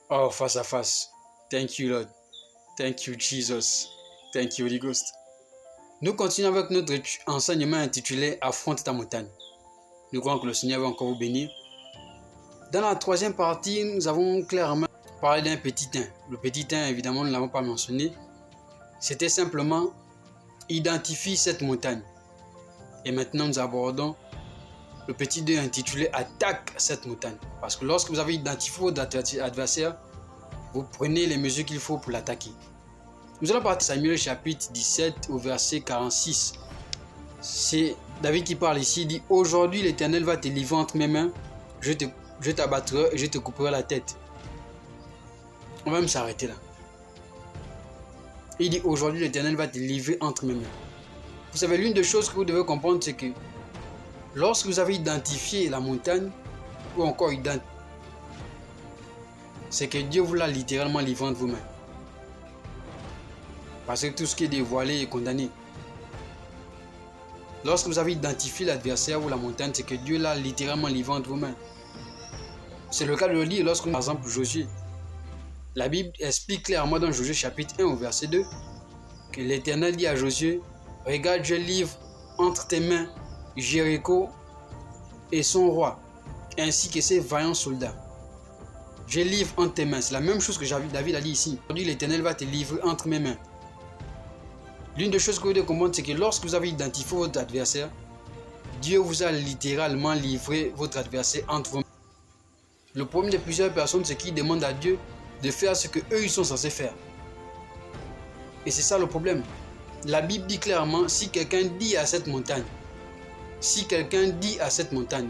Oh, face à face. Thank you, Lord. Thank you, Jesus. Thank you, Holy Ghost. Nous continuons avec notre enseignement intitulé Affronte ta montagne. Nous croyons que le Seigneur va encore vous bénir. Dans la troisième partie, nous avons clairement parlé d'un petit 1. Le petit 1, évidemment, nous ne l'avons pas mentionné. C'était simplement identifie cette montagne. Et maintenant, nous abordons le petit 2 intitulé Attaque cette montagne. Parce que lorsque vous avez identifié votre adversaire, vous prenez les mesures qu'il faut pour l'attaquer. Nous allons partir de Samuel chapitre 17 au verset 46. C'est David qui parle ici, il dit « Aujourd'hui l'Éternel va te livrer entre mes mains, je t'abattrai et je te couperai la tête. » On va même s'arrêter là. Il dit « Aujourd'hui l'Éternel va te livrer entre mes mains. » Vous savez, l'une des choses que vous devez comprendre, c'est que lorsque vous avez identifié la montagne, ou encore c'est que Dieu vous l'a littéralement livré entre vos mains. Parce que tout ce qui est dévoilé est condamné. Lorsque vous avez identifié l'adversaire ou la montagne, c'est que Dieu l'a littéralement livré entre vos mains. C'est le cas de le lire lorsque, par exemple, Josué. La Bible explique clairement dans Josué chapitre 1 au verset 2 que l'Éternel dit à Josué, « Regarde, je livre entre tes mains Jéricho et son roi, ainsi que ses vaillants soldats. Je livre entre tes mains. » C'est la même chose que David a dit ici. Aujourd'hui, l'Éternel va te livrer entre mes mains. L'une des choses que vous devez comprendre, c'est que lorsque vous avez identifié votre adversaire, Dieu vous a littéralement livré votre adversaire entre vos mains. Le problème de plusieurs personnes, c'est qu'ils demandent à Dieu de faire ce qu'eux, ils sont censés faire. Et c'est ça le problème. La Bible dit clairement, si quelqu'un dit à cette montagne,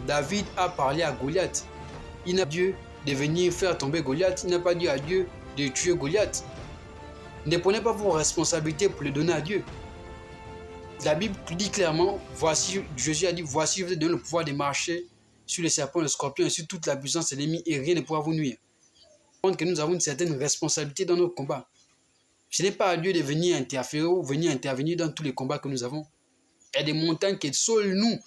David a parlé à Goliath. Il n'a pas Dieu de venir faire tomber Goliath. Il n'a pas dit à Dieu de tuer Goliath. Ne prenez pas vos responsabilités pour les donner à Dieu. La Bible dit clairement, Jésus a dit, voici je vous ai donné le pouvoir de marcher sur les serpents, les scorpions et sur toute la puissance de l'ennemi et rien ne pourra vous nuire. Que nous avons une certaine responsabilité dans notre combat. Ce n'est pas à Dieu de venir interférer ou venir intervenir dans tous les combats que nous avons. Il y a des montagnes que seuls nous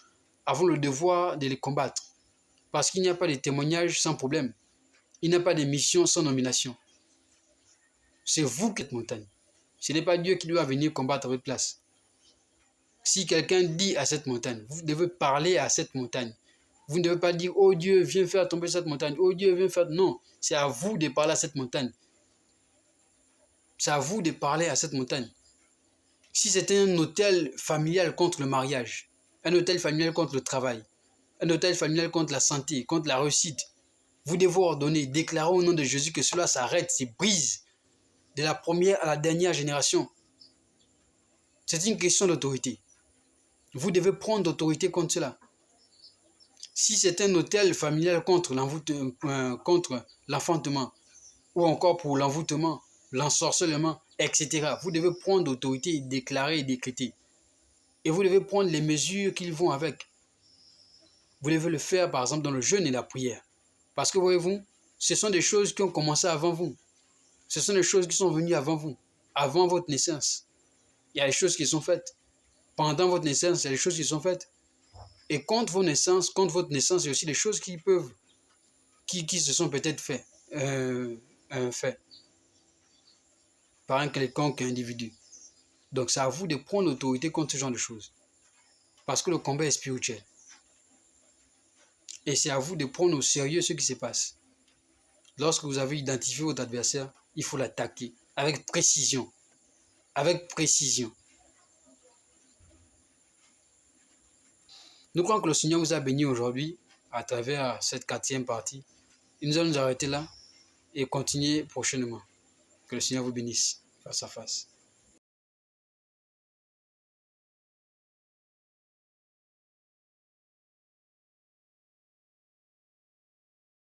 avons le devoir de les combattre. Parce qu'il n'y a pas de témoignage sans problème. Il n'y a pas de mission sans nomination. C'est vous qui êtes montagne. Ce n'est pas Dieu qui doit venir combattre à votre place. Si quelqu'un dit à cette montagne, vous devez parler à cette montagne. Vous ne devez pas dire, oh Dieu, viens faire tomber cette montagne. Oh Dieu, viens faire... Non, c'est à vous de parler à cette montagne. C'est à vous de parler à cette montagne. Si c'était un hôtel familial contre le mariage, un hôtel familial contre le travail, un hôtel familial contre la santé, contre la réussite, vous devez ordonner, déclarer au nom de Jésus que cela s'arrête, c'est brise. De la première à la dernière génération. C'est une question d'autorité. Vous devez prendre l'autorité contre cela. Si c'est un hôtel familial contre l'enfantement, ou encore pour l'envoûtement, l'ensorcellement, etc., vous devez prendre l'autorité et déclarer et décréter. Et vous devez prendre les mesures qui vont avec. Vous devez le faire, par exemple, dans le jeûne et la prière. Parce que, voyez-vous, ce sont des choses qui ont commencé avant vous. Ce sont des choses qui sont venues avant vous, avant votre naissance. Il y a des choses qui sont faites. Pendant votre naissance, il y a des choses qui sont faites. Et contre votre naissance, il y a aussi des choses qui se sont peut-être faites par un quelconque individu. Donc c'est à vous de prendre l'autorité contre ce genre de choses. Parce que le combat est spirituel. Et c'est à vous de prendre au sérieux ce qui se passe. Lorsque vous avez identifié votre adversaire, il faut l'attaquer avec précision. Avec précision. Nous croyons que le Seigneur vous a béni aujourd'hui à travers cette 4e partie. Et nous allons nous arrêter là et continuer prochainement. Que le Seigneur vous bénisse face à face.